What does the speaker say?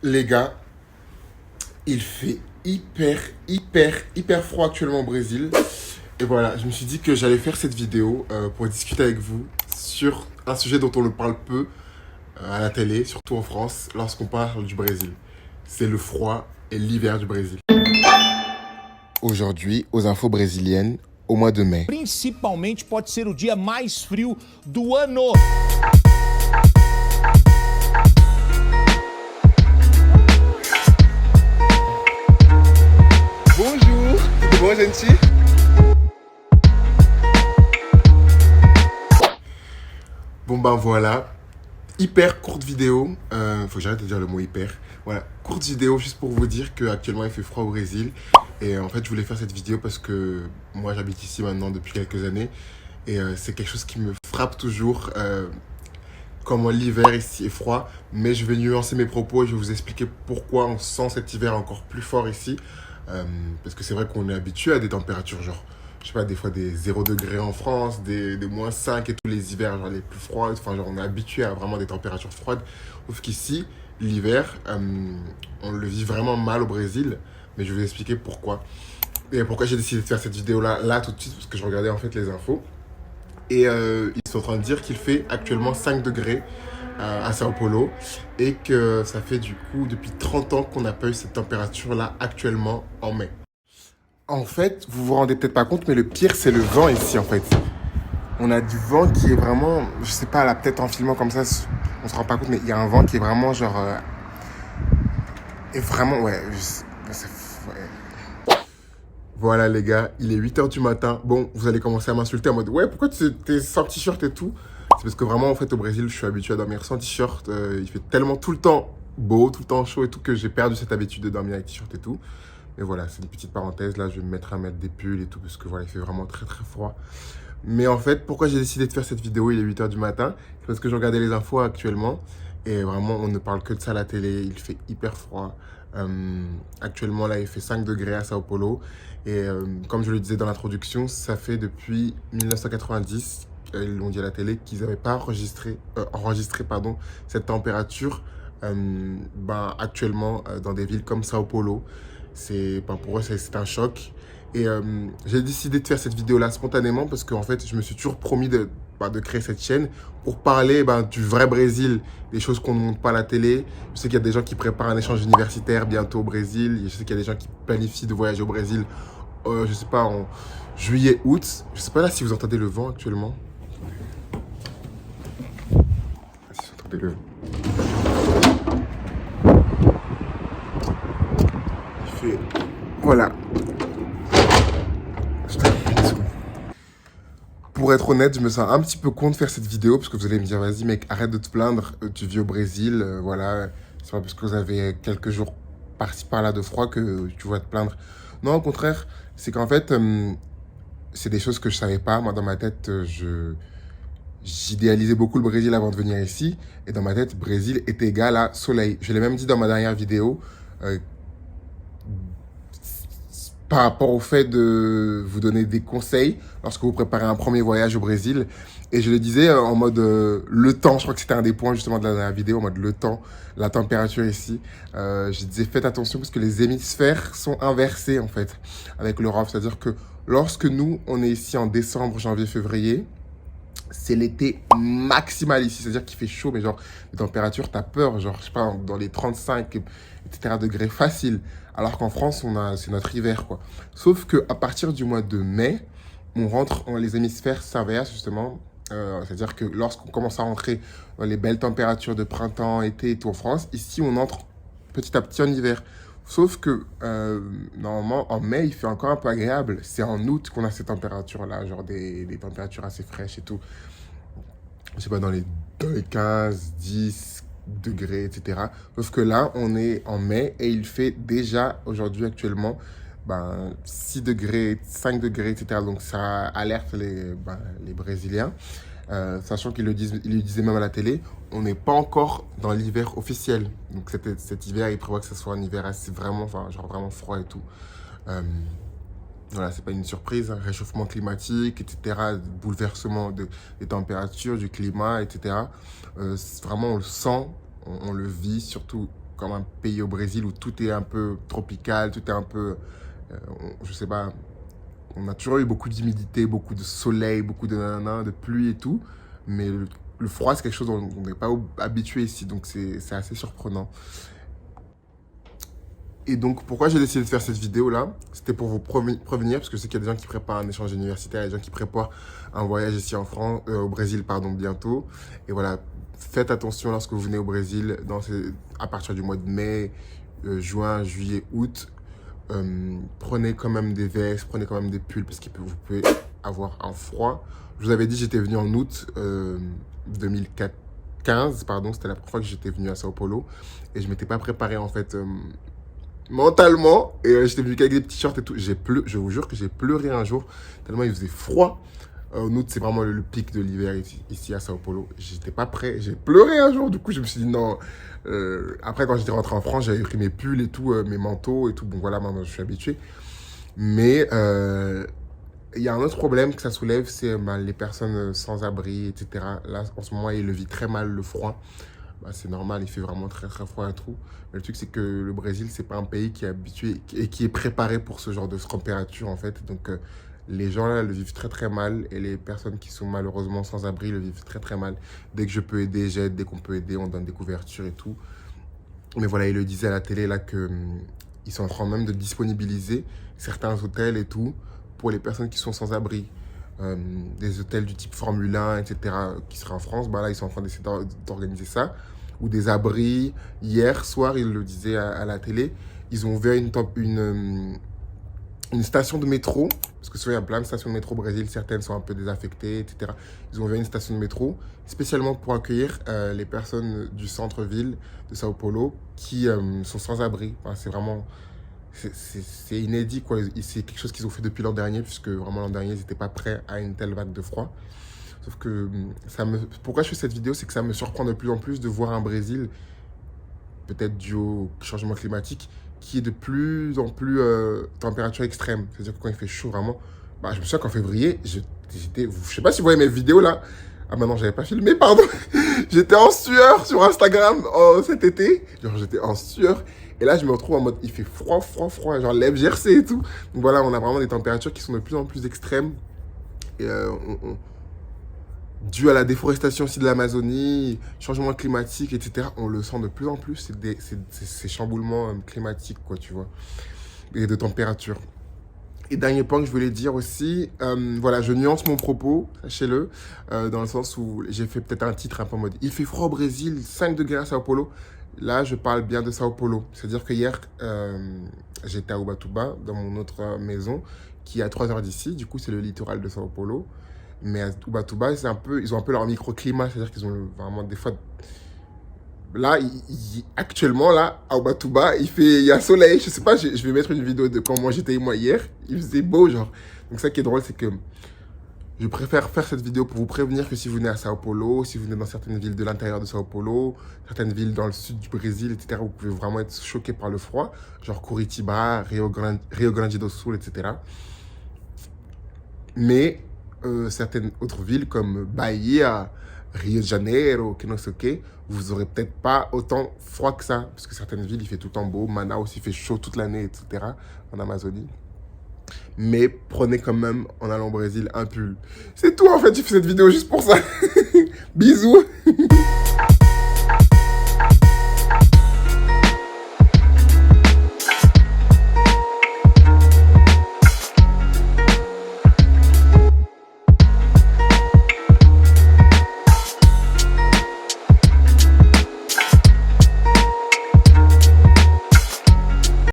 Les gars, il fait hyper froid actuellement au Brésil. Et voilà, je me suis dit que j'allais faire cette vidéo pour discuter avec vous sur un sujet dont on ne parle peu à la télé, surtout en France, lorsqu'on parle du Brésil. C'est le froid et l'hiver du Brésil. Aujourd'hui, aux infos brésiliennes, au mois de mai. Principalmente pode ser o dia mais frio do ano. Bonjour, tudo bom, gente? Bon ben voilà, hyper courte vidéo, faut que j'arrête de dire le mot hyper. Voilà, courte vidéo juste pour vous dire qu'actuellement il fait froid au Brésil. Et en fait je voulais faire cette vidéo parce que moi j'habite ici maintenant depuis quelques années. Et c'est quelque chose qui me frappe toujours, comment l'hiver ici est froid. Mais je vais nuancer mes propos et je vais vous expliquer pourquoi on sent cet hiver encore plus fort ici. Parce que c'est vrai qu'on est habitué à des températures genre, je sais pas, des fois des 0 degrés en France, des moins 5 et tous les hivers genre les plus froids. Enfin genre on est habitué à vraiment des températures froides. Sauf qu'ici, l'hiver, on le vit vraiment mal au Brésil. Mais je vais vous expliquer pourquoi. Et pourquoi j'ai décidé de faire cette vidéo là tout de suite. Parce que je regardais en fait les infos. Et ils sont en train de dire qu'il fait actuellement 5 degrés à Sao Paulo. Et que ça fait du coup depuis 30 ans qu'on n'a pas eu cette température là actuellement en mai. En fait, vous vous rendez peut-être pas compte, mais le pire, c'est le vent ici, en fait. On a du vent qui est vraiment, je sais pas, là, peut-être en filmant comme ça, on se rend pas compte, mais il y a un vent qui est vraiment genre, et vraiment, ouais, ouais. Voilà, les gars, il est 8h du matin. Bon, vous allez commencer à m'insulter en mode, ouais, pourquoi t'es sans t-shirt et tout? C'est parce que vraiment, en fait, au Brésil, je suis habitué à dormir sans t-shirt. Il fait tellement tout le temps beau, tout le temps chaud et tout, que j'ai perdu cette habitude de dormir avec t-shirt et tout. Mais voilà, c'est une petite parenthèse. Là, je vais me mettre à mettre des pulls et tout parce que voilà, il fait vraiment très froid. Mais en fait, pourquoi j'ai décidé de faire cette vidéo, il est 8h du matin, c'est parce que je regardais les infos actuellement. Et vraiment, on ne parle que de ça à la télé. Il fait hyper froid. Actuellement, là, il fait 5 degrés à Sao Paulo. Et comme je le disais dans l'introduction, ça fait depuis 1990, ils l'ont dit à la télé, qu'ils n'avaient pas enregistré cette température actuellement dans des villes comme Sao Paulo. Pour eux, c'est un choc. Et j'ai décidé de faire cette vidéo-là spontanément parce qu'en fait, je me suis toujours promis de créer cette chaîne pour parler du vrai Brésil, des choses qu'on ne montre pas à la télé. Je sais qu'il y a des gens qui préparent un échange universitaire bientôt au Brésil. Je sais qu'il y a des gens qui planifient de voyager au Brésil, je sais pas, en juillet, août. Je sais pas là si vous entendez le vent actuellement. Si vous entendez le vent. Il fait... Voilà. Pour être honnête, je me sens un petit peu con de faire cette vidéo parce que vous allez me dire, vas-y mec, arrête de te plaindre, tu vis au Brésil, voilà, c'est pas parce que vous avez quelques jours par-ci par-là de froid que tu vas te plaindre. Non, au contraire, c'est qu'en fait, c'est des choses que je savais pas. Moi, dans ma tête, j'idéalisais beaucoup le Brésil avant de venir ici. Et dans ma tête, Brésil est égal à soleil. Je l'ai même dit dans ma dernière vidéo, par rapport au fait de vous donner des conseils lorsque vous préparez un premier voyage au Brésil. Et je le disais en mode le temps, je crois que c'était un des points justement de la dernière vidéo, en mode le temps, la température ici. Je disais faites attention parce que les hémisphères sont inversés en fait avec l'Europe. C'est-à-dire que lorsque nous, on est ici en décembre, janvier, février, c'est l'été maximal ici, c'est-à-dire qu'il fait chaud, mais genre, les températures, t'as peur, genre, je sais pas, dans les 35, etc. degrés facile. Alors qu'en France, c'est notre hiver, quoi. Sauf qu'à partir du mois de mai, les hémisphères s'inversent, justement. C'est-à-dire que lorsqu'on commence à rentrer dans les belles températures de printemps, été et tout en France, ici, on entre petit à petit en hiver. Sauf que, normalement, en mai, il fait encore un peu agréable. C'est en août qu'on a ces températures-là, genre des températures assez fraîches et tout. Je sais pas, dans les 15, 10 degrés, etc. Sauf que là, on est en mai et il fait déjà, aujourd'hui, actuellement, 6 degrés, 5 degrés, etc. Donc, ça alerte les Brésiliens. Sachant qu'ils le disaient même à la télé, on n'est pas encore dans l'hiver officiel. Donc cet hiver, ils prévoient que ce soit un hiver assez vraiment, enfin, genre vraiment froid et tout. Voilà, c'est pas une surprise, hein, réchauffement climatique, etc., bouleversement des températures, du climat, etc. Vraiment, on le sent, on le vit, surtout comme un pays au Brésil où tout est un peu tropical, tout est un peu, je sais pas, on a toujours eu beaucoup d'humidité, beaucoup de soleil, beaucoup de nanana, de pluie et tout. Mais le froid, c'est quelque chose dont on n'est pas habitué ici, donc c'est assez surprenant. Et donc, pourquoi j'ai décidé de faire cette vidéo-là? C'était pour vous prévenir, parce que je sais qu'il y a des gens qui préparent un échange universitaire, il y a des gens qui préparent un voyage ici en France, au Brésil, pardon, bientôt. Et voilà, faites attention lorsque vous venez au Brésil, à partir du mois de mai, juin, juillet, août. Prenez quand même des vestes, prenez quand même des pulls, parce que vous pouvez avoir un froid. Je vous avais dit, j'étais venu en août 2015, pardon, c'était la première fois que j'étais venu à Sao Paulo. Et je m'étais pas préparé, en fait, mentalement, et j'étais venu qu'avec des petits shorts et tout. Je vous jure que j'ai pleuré un jour, tellement il faisait froid. En août, c'est vraiment le pic de l'hiver ici à Sao Paulo. J'étais pas prêt, j'ai pleuré un jour, du coup je me suis dit non. Après, quand j'étais rentré en France, j'avais pris mes pulls et tout, mes manteaux et tout. Bon voilà, maintenant je suis habitué. Mais il y a un autre problème que ça soulève, c'est les personnes sans abri, etc. Là, en ce moment, ils le vivent très mal, le froid. C'est normal, il fait vraiment très très froid et tout. Mais le truc, c'est que le Brésil, c'est pas un pays qui est habitué et qui est préparé pour ce genre de température, en fait. Donc, les gens là le vivent très très mal et les personnes qui sont malheureusement sans abri le vivent très très mal. Dès que je peux aider, j'aide. Dès qu'on peut aider, on donne des couvertures et tout. Mais voilà, il le disait à la télé là que ils sont en train même de disponibiliser certains hôtels et tout pour les personnes qui sont sans abri. Des hôtels du type Formule 1, etc., qui seraient en France, là, ils sont en train d'essayer d'organiser ça. Ou des abris. Hier soir, ils le disaient à la télé, ils ont ouvert une station de métro, parce que souvent, il y a plein de stations de métro au Brésil, certaines sont un peu désaffectées, etc. Ils ont ouvert une station de métro, spécialement pour accueillir les personnes du centre-ville de Sao Paulo qui sont sans abri. C'est vraiment... C'est inédit, quoi. C'est quelque chose qu'ils ont fait depuis l'an dernier, puisque vraiment l'an dernier, ils n'étaient pas prêts à une telle vague de froid. Sauf que pourquoi je fais cette vidéo, c'est que ça me surprend de plus en plus de voir un Brésil, peut-être dû au changement climatique, qui est de plus en plus température extrême. C'est-à-dire que quand il fait chaud, vraiment, je me souviens qu'en février, je sais pas si vous voyez mes vidéos là. Ah bah non, j'avais pas filmé, pardon. J'étais en sueur sur Instagram cet été. Genre, j'étais en sueur. Et là, je me retrouve en mode, il fait froid, froid, froid. Genre, lève GRC et tout. Donc voilà, on a vraiment des températures qui sont de plus en plus extrêmes. Et dû à la déforestation aussi de l'Amazonie, changement climatique, etc. On le sent de plus en plus, ces chamboulements climatiques, quoi, tu vois, et de température. Et dernier point que je voulais dire aussi, voilà, je nuance mon propos, sachez-le, dans le sens où j'ai fait peut-être un titre un peu en mode « Il fait froid au Brésil, 5 degrés à Sao Paulo ». Là, je parle bien de Sao Paulo. C'est-à-dire que hier, j'étais à Ubatuba, dans mon autre maison, qui est à 3 heures d'ici. Du coup, c'est le littoral de Sao Paulo. Mais à Ubatuba, ils ont un peu leur microclimat. C'est-à-dire qu'ils ont vraiment des fois... Là, actuellement, là, à Ubatuba, il y a soleil. Je sais pas, je vais mettre une vidéo de quand moi j'étais moi hier. Il faisait beau, genre. Donc ça qui est drôle, c'est que je préfère faire cette vidéo pour vous prévenir que si vous venez à Sao Paulo, si vous venez dans certaines villes de l'intérieur de Sao Paulo, certaines villes dans le sud du Brésil, etc., vous pouvez vraiment être choqué par le froid, genre Curitiba, Rio Grande do Sul, etc. Mais certaines autres villes comme Bahia, Rio de Janeiro, Kinosuke, vous aurez peut-être pas autant froid que ça, parce que certaines villes, il fait tout le temps beau, Manaus, il fait chaud toute l'année, etc., en Amazonie. Mais prenez quand même, en allant au Brésil, un pull. C'est tout, en fait, j'ai fait cette vidéo juste pour ça. Bisous.